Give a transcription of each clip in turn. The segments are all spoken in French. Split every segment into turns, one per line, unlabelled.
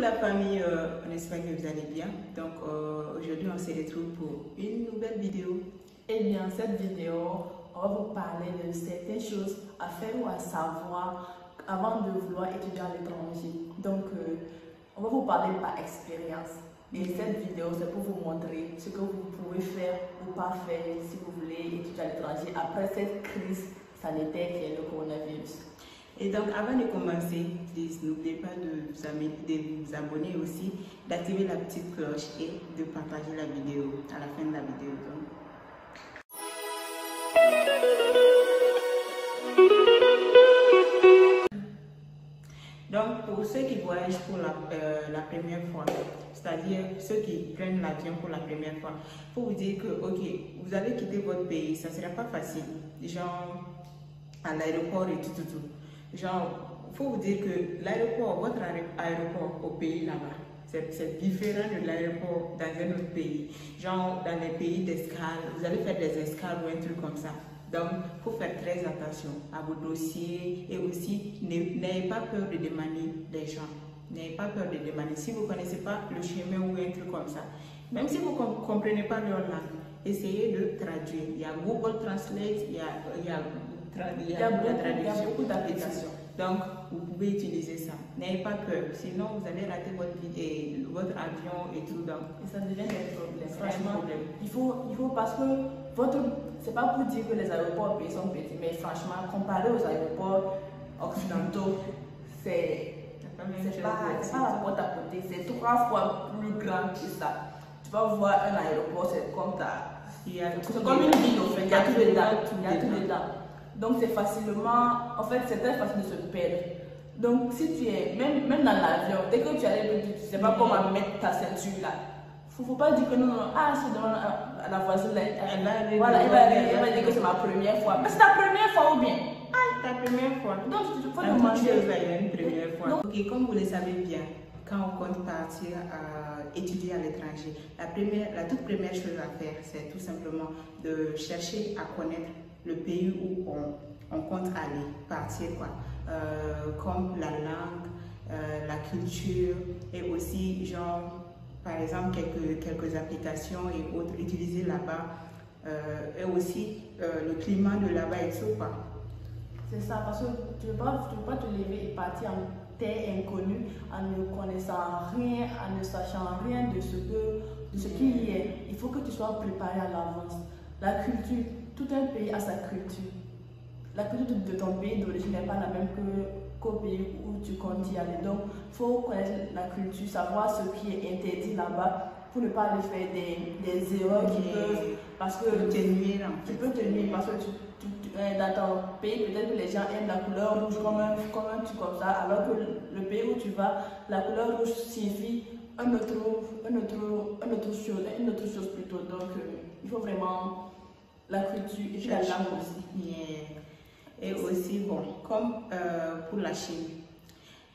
La famille, on espère que vous allez bien. Donc aujourd'hui on se retrouve pour une nouvelle vidéo.
Et bien cette vidéo, on va vous parler de certaines choses à faire ou à savoir avant de vouloir étudier à l'étranger. Donc on va vous parler par expérience. Et cette vidéo c'est pour vous montrer ce que vous pouvez faire ou pas faire si vous voulez étudier à l'étranger après cette crise sanitaire qui est le coronavirus.
Et donc, avant de commencer, n'oubliez pas de vous abonner aussi, d'activer la petite cloche et de partager la vidéo à la fin de la vidéo. Donc, pour ceux qui voyagent pour la première fois, c'est-à-dire ceux qui prennent l'avion pour la première fois, il faut vous dire que, ok, vous allez quitter votre pays, ça ne sera pas facile, genre à l'aéroport et tout. Genre, il faut vous dire que l'aéroport, votre aéroport au pays là-bas, c'est différent de l'aéroport dans un autre pays. Genre, dans les pays d'escale, vous allez faire des escales ou un truc comme ça. Donc, il faut faire très attention à vos dossiers et aussi, n'ayez pas peur de demander des gens. N'ayez pas peur de demander. Si vous ne connaissez pas le chemin ou un truc comme ça, même si vous ne comprenez pas leur langue, essayez de traduire. Il y a Google Translate, il y a
beaucoup d'applications.
Donc, vous pouvez utiliser ça. N'ayez pas peur, sinon vous allez rater votre avion et tout. Donc,
et ça devient des problèmes. Franchement, il faut parce que c'est pas pour dire que les aéroports au pays sont petits, mais franchement, comparé aux aéroports occidentaux, c'est pas la porte à côté, c'est 3 fois plus grand que ça. Tu vas voir un aéroport, c'est comme une ville au fait, il y a tout dedans. Donc c'est facilement, en fait c'est très facile de se perdre. Donc si tu es, même dans l'avion, dès que tu arrives, tu ne sais pas comment mettre ta ceinture là. Faut pas dire que non, c'est dans la voisine là, elle va dire que c'est ma première fois. Mais c'est ta première fois ou bien?
Ta première fois.
Donc tu faut demander.
Une première fois. Ok, comme vous le savez bien, quand on compte partir étudier à l'étranger, la toute première chose à faire, c'est tout simplement de chercher à connaître le pays où on compte aller, partir quoi. Comme la langue, la culture et aussi genre par exemple quelques applications et autres utilisées là-bas et aussi le climat de là-bas et tout quoi.
C'est ça, parce que tu ne veux pas te lever et partir en terre inconnue en ne connaissant rien, en ne sachant rien de ce qu'il y est. Il faut que tu sois préparé à l'avance. La culture, tout un pays a sa culture. La culture de ton pays d'origine n'est pas la même qu'au pays où tu comptes y aller. Donc, il faut connaître la culture, savoir ce qui est interdit là-bas pour ne pas aller faire des erreurs qui peuvent, parce que
te nuire.
Tu peux te nuire parce que dans ton pays, peut-être que les gens aiment la couleur rouge comme un truc comme ça, alors que le pays où tu vas, la couleur rouge signifie une autre chose plutôt. Donc, il faut vraiment la culture et puis la langue aussi.
Et aussi, bon, comme pour la Chine,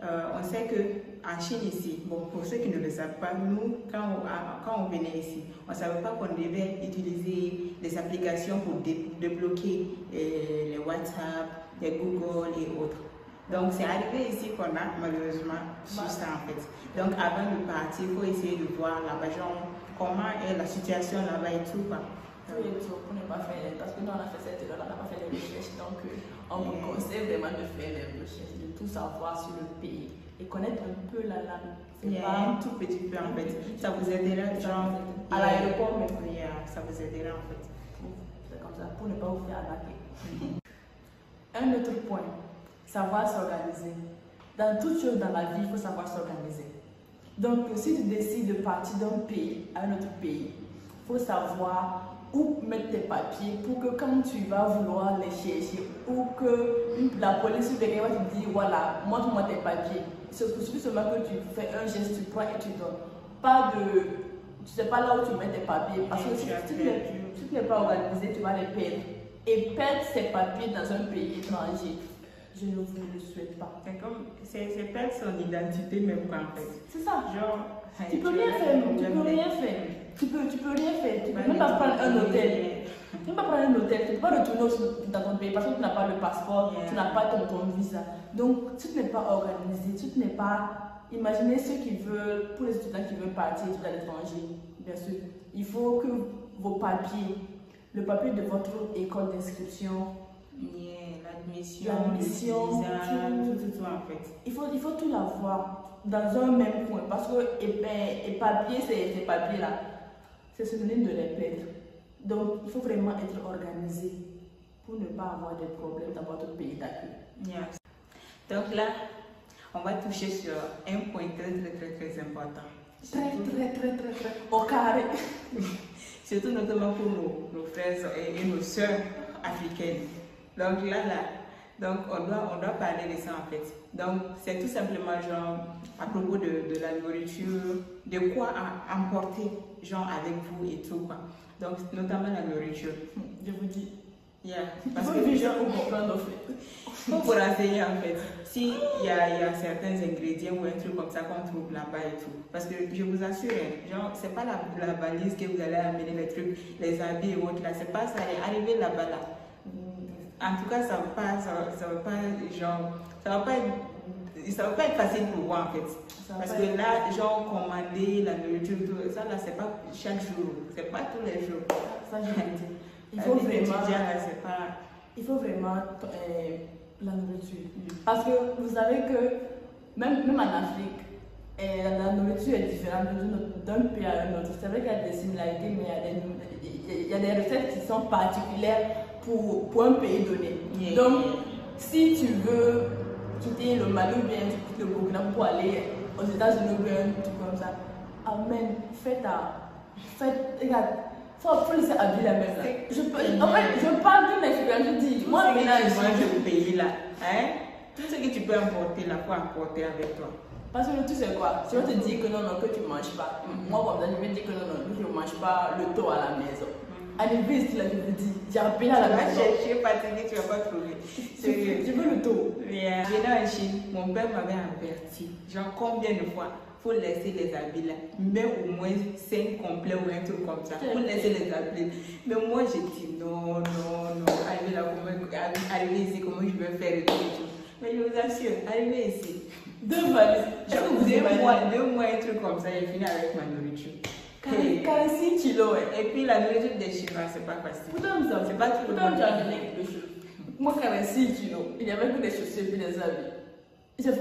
on sait qu'en Chine ici, bon, pour ceux qui ne le savent pas, nous, quand on venait ici, on ne savait pas qu'on devait utiliser des applications pour débloquer les WhatsApp, les Google et autres. Donc, c'est arrivé ici qu'on a malheureusement juste ça en fait. Donc, avant de partir, il faut essayer de voir là-bas, genre, comment est la situation là-bas et tout. Quoi.
Pour ne pas faire, parce que nous on a fait cette erreur, on n'a pas fait les recherches, donc on vous conseille vraiment de faire les recherches, de tout savoir sur le pays et connaître un peu la langue.
Un tout petit peu en fait, ça vous aidera genre
à l'aéroport même.
Ça vous aidera en fait.
C'est comme ça, pour ne pas vous faire arnaquer. Un autre point, savoir s'organiser. Dans toute chose dans la vie, il faut savoir s'organiser. Donc si tu décides de partir d'un pays à un autre pays, il faut savoir où mettre tes papiers pour que quand tu vas vouloir les chercher ou que la police ou quelqu'un va te dire voilà, montre-moi tes papiers. Il suffit seulement que tu fais un geste, tu prends et tu donnes. Tu sais pas là où tu mets tes papiers parce que si tu n'es pas organisé, tu vas les perdre. Et perdre ses papiers dans un pays étranger, je ne vous le souhaite pas.
C'est perdre son identité même quoi en fait.
C'est ça.
Genre,
tu peux rien faire. Tu peux rien faire. Tu peux même pas prendre un hôtel. Tu ne peux pas prendre un hôtel. Tu ne peux pas retourner dans ton pays parce que tu n'as pas le passeport, tu n'as pas ton visa. Donc, si tu n'es pas organisé, si tu n'es pas imaginez ceux qui veulent, pour les étudiants qui veulent partir à l'étranger, bien sûr, il faut que vos papiers, le papier de votre école d'inscription,
l'admission, tout en fait.
Il faut tout l'avoir dans un même point parce que et papier, ces papiers-là, c'est synonyme de les perdre. Donc, il faut vraiment être organisé pour ne pas avoir des problèmes dans votre pays d'accueil.
Yes. Donc là, on va toucher sur un point très important.
Très au carré.
Surtout notamment pour nos frères et nos sœurs africaines. Donc donc on doit parler de ça en fait. Donc c'est tout simplement genre à propos de la nourriture, de quoi emporter genre avec vous et tout quoi. Donc notamment la nourriture.
Je vous dis.
Yeah, parce que les gens vont comprendre en fait. Il faut vous renseigner en fait. S'il y a certains ingrédients ou un truc comme ça qu'on trouve là-bas et tout. Parce que je vous assure, genre, c'est pas la valise que vous allez amener, les trucs, les habits et autres là. C'est pas ça. Arriver là-bas là. En tout cas, ça va pas être facile pour vous en fait. Parce que là, genre, commander la nourriture, tout ça là, c'est pas chaque jour. C'est pas tous les jours.
Ça, je vais dire. Il faut vraiment la nourriture. Parce que vous savez que même en Afrique, la nourriture est différente d'un pays à un autre. C'est vrai qu'il y a des similarités, mais il y a des recettes qui sont particulières pour un pays donné. Yeah. Donc, si tu veux quitter le Mali ou bien tu quittes le Burkina pour aller aux États-Unis ou bien un truc comme ça, amen, regarde. Faut laisser habiller la même là. Je parle d'une expérience, je dis, moi,
maintenant, je mange au pays là. Hein? Tout ce que tu peux emporter là, faut emporter avec toi.
Parce que le tout c'est quoi? Si on te dit que non, que tu ne manges pas, moi, comme ça, je vais dire que non, je ne mange pas le thon à la maison. Arrivé ici là, je vous dis, j'ai appelé à la maison.
Tu vas chercher, fatigué, tu ne vas pas trouver.
Je veux le thon.
J'étais en Chine, mon père m'avait averti. Genre, combien de fois? Faut laisser les habits là, mais au moins 5 complets ou un truc comme ça. Faut laisser les habits. Mais moi j'ai dit non. Arriver ici, comment je vais faire et tout. Mais je vous assure, arriver ici.
2 valises.
Deux mois, un truc comme ça, j'ai fini avec ma nourriture.
46 kilos, ouais.
Et puis la nourriture des Chinois, c'est pas facile.
Pourtant, c'est pas tout. Pourtant, tu as amené quelque chose. Moi, 46 kilos, il y avait que des chaussures et des habits. J'ai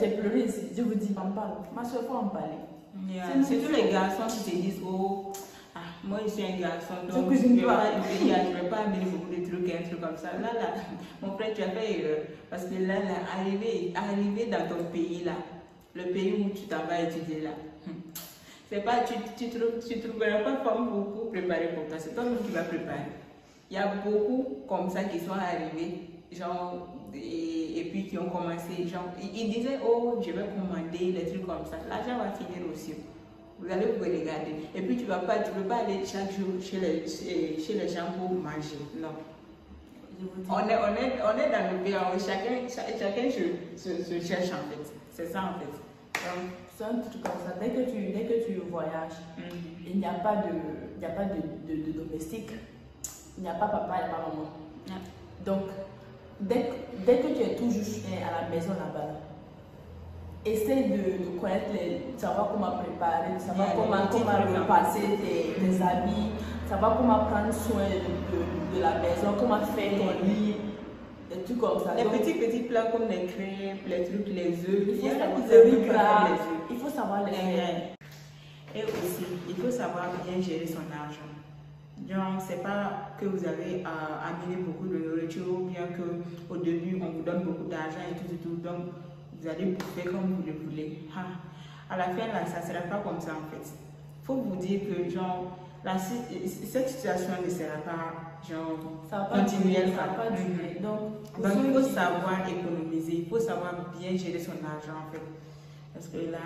pleuré ici, je vous dis, on parle. Ma soeur, faut en parler.
C'est tous les garçons qui se disent, oh, moi je suis un garçon, donc
je
ne vais pas amener beaucoup de trucs, un truc comme ça. Là, mon frère, tu as fait erreur. Parce que là, arriver dans ton pays, là, le pays où tu t'en vas étudier, là, c'est pas, tu trouveras pas femme beaucoup préparée pour toi. C'est toi qui vas préparer. Il y a beaucoup comme ça qui sont arrivés, genre, et puis qui ont commencé, genre, ils disaient, oh, je vais commander, les trucs comme ça. L'argent va finir aussi. Vous allez vous regarder. Et puis tu ne peux pas aller chaque jour chez les gens pour manger. Non. On est dans le pays, chacun se cherche en fait. C'est ça en fait.
C'est un truc comme ça. Dès que tu voyages, il n'y a pas de domestique. Il n'y a pas papa et pas maman. Donc, dès que tu es toujours à la maison là-bas, essaie de connaître, savoir comment préparer, savoir comment repasser tes habits, savoir comment prendre soin de la maison, comment faire ton lit, des trucs comme ça.
Les petits plats comme les crêpes, les trucs, les œufs,
il faut savoir les faire.
Et aussi, il faut savoir bien gérer son argent. Donc, c'est pas que vous avez amené beaucoup de nourriture ou bien qu'au début, on vous donne beaucoup d'argent et tout. Donc, vous allez bouffer comme vous le voulez. À la fin, là, ça ne sera pas comme ça en fait. Il faut vous dire que, genre, cette situation ne sera pas, genre, continuelle.
Donc,
il faut savoir économiser, il faut savoir bien gérer son argent en fait. Parce que là,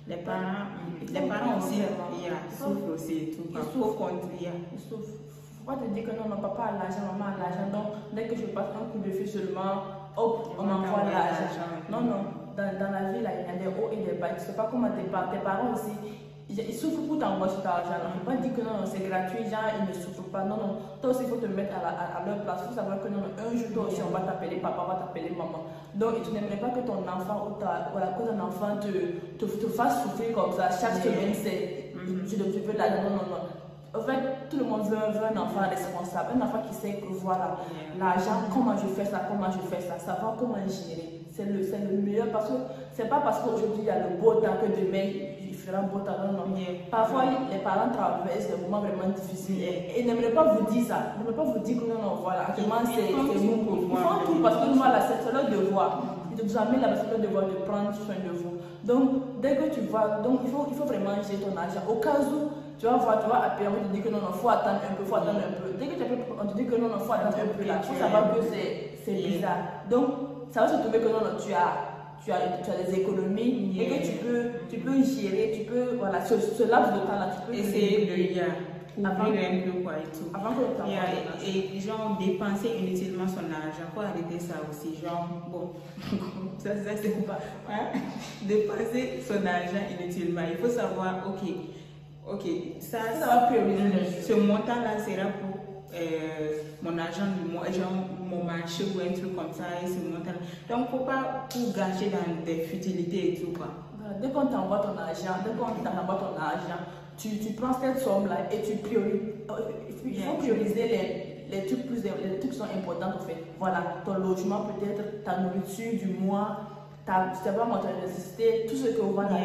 les parents aussi, ils souffrent aussi et tout.
Ils souffrent. Faut pas te dire que non, papa a l'argent, maman a l'argent. Donc, dès que je passe un coup de fil seulement, hop, on m'envoie l'argent. Non, dans la vie, là, il y a des hauts et des bas. Tu ne sais pas comment tes parents aussi, ils souffrent pour t'envoyer cet argent. Il ne faut pas dire que non, c'est gratuit, genre ils ne souffrent pas. Non, non. Toi aussi, il faut te mettre à leur place. Il faut savoir que non, un jour, toi aussi, on va t'appeler papa, on va t'appeler maman. Donc, tu n'aimerais pas que ton enfant ou la cause d'un enfant te fasse souffrir comme ça. Chaque semaine, c'est tu veux de l'argent. Non, non, non. En fait, tout le monde veut un enfant responsable, un enfant qui sait que voilà, l'argent, comment je fais ça, savoir comment gérer. C'est le meilleur parce que c'est pas parce qu'aujourd'hui il y a le beau temps que demain il fera beau temps. Non, non. Parfois, les parents traversent des moments vraiment difficiles et n'aimeraient pas vous dire ça. Ils n'aimeraient pas vous dire que non, non, voilà, actuellement c'est mon problème. Ils font tout parce que voilà, c'est leur devoir. Ils vous amènent là-bas, c'est leur devoir de prendre soin de vous. Donc, dès que tu vois, donc il faut vraiment gérer ton argent. Au cas où, tu vas voir, tu vas appeler, on te dit que non, non, faut attendre un peu, faut attendre un peu. Dès que tu appelles, on te dit que non, non, faut attendre un peu là. Il faut savoir que c'est bizarre. Donc, ça va se trouver que non, non, tu as des économies et que tu peux gérer, tu peux, voilà, ce laps de temps là, tu peux
essayer de couvrir un peu quoi et tout.
Avant que le
et genre dépenser inutilement son argent, faut arrêter ça aussi. Genre, bon, ça c'est pas. Hein? Dépenser son argent inutilement. Il faut savoir, ok, ça va prioriser. Ce montant-là sera pour mon argent du mois, genre mon marché ou un truc comme ça, et ce montant-là. Donc, faut pas tout gâcher dans des futilités et tout quoi.
Dès qu'on t'envoie ton argent, tu prends cette somme-là et tu priorises. Il faut prioriser les trucs qui sont importants en fait. Voilà, ton logement peut-être, ta nourriture du mois, ta nécessité, tout ce que voilà,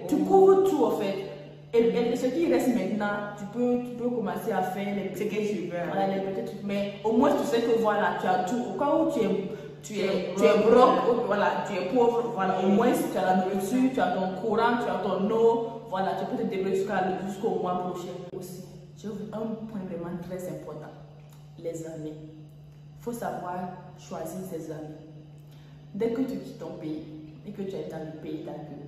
tu couvres tout en fait. Et ce qui reste maintenant, tu peux commencer à faire les petits trucs. Voilà, les petits trucs. Mais au moins tu sais que voilà, tu as tout. Au cas où tu es broke, voilà, tu es pauvre, voilà, au moins tu as la nourriture, tu as ton courant, tu as ton eau. Voilà, tu peux te débrouiller jusqu'au mois prochain aussi. J'ai un point vraiment très important, les amis. Il faut savoir choisir ses amis. Dès que tu quittes ton pays et que tu es dans le pays d'accueil,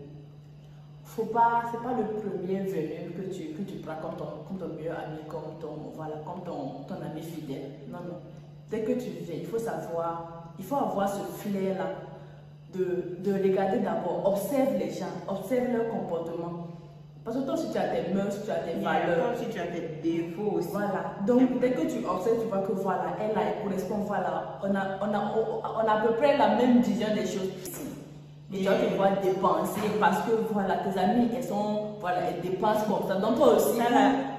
c'est pas le premier venu que tu prends comme ton meilleur ami, comme ton ami fidèle. Non, non. Dès que tu viens, il faut avoir ce flair-là de regarder d'abord, observe les gens, observe leur comportement. Parce que toi, si tu as tes mœurs, si tu as tes valeurs,
si tu as tes défauts aussi.
Voilà. Donc, dès que tu observes, tu vois que voilà, elle correspond, voilà, on a à peu près la même vision des choses. Et tu vas te voir dépenser parce que voilà, tes amis, elles dépensent comme ça. Donc, toi aussi,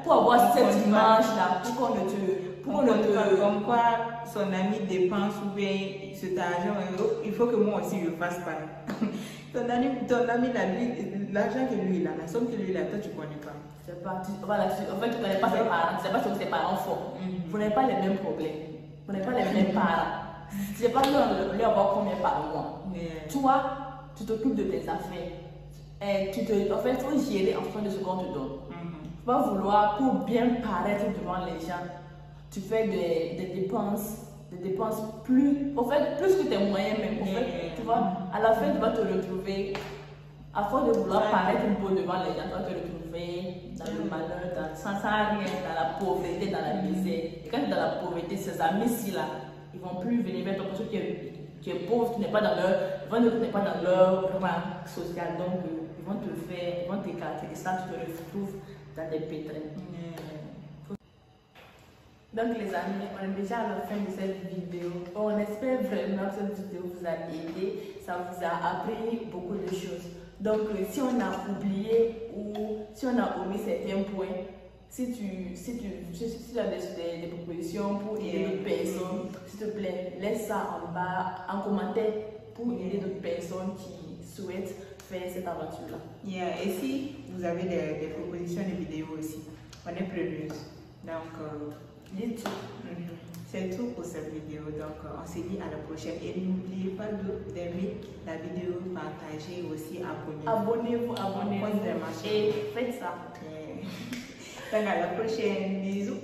pour avoir cette image-là,
comme quoi son ami dépense ou bien cet argent, il faut que moi aussi je fasse pareil. Ton ami, l'argent que lui il a, la somme que lui il a, toi tu connais pas.
C'est pas, en fait tu connais pas ses parents, tu sais pas ce que ses parents font. Vous n'avez pas les mêmes problèmes, vous n'avez pas les mêmes parents. Tu sais pas lui avoir combien par mois. Toi, tu t'occupes de tes affaires. En fait, il faut gérer en fonction de ce qu'on te donne. Tu vas vouloir, pour bien paraître devant les gens, tu fais des dépenses plus que tes moyens même. En fait, tu vois, à la fin, tu vas te retrouver, à force de vouloir paraître beau devant les gens, tu vas te retrouver dans le malheur, sans rien, dans la pauvreté, dans la misère. Et quand tu es dans la pauvreté, ces amis-ci là, ils vont plus venir vers toi parce que tu es pauvre, tu n'es pas dans leur rang social. Donc, ils vont t'écarter. Et ça, tu te retrouves dans des pétrins. Donc les amis, on est déjà à la fin de cette vidéo. On espère vraiment que cette vidéo vous a aidé, ça vous a appris beaucoup de choses. Donc si on a oublié ou si on a omis certains points, si tu as des propositions pour aider d'autres personnes, s'il te plaît, laisse ça en bas en commentaire pour aider d'autres personnes qui souhaitent faire cette aventure-là.
Et si vous avez des propositions de vidéos aussi, on est preneuse. Donc, c'est tout pour cette vidéo. Donc, on se dit à la prochaine. Et n'oubliez pas d'aimer la vidéo, partager aussi, abonnez-vous.
Abonnez-vous et faites ça.
Donc, à la prochaine. Bisous.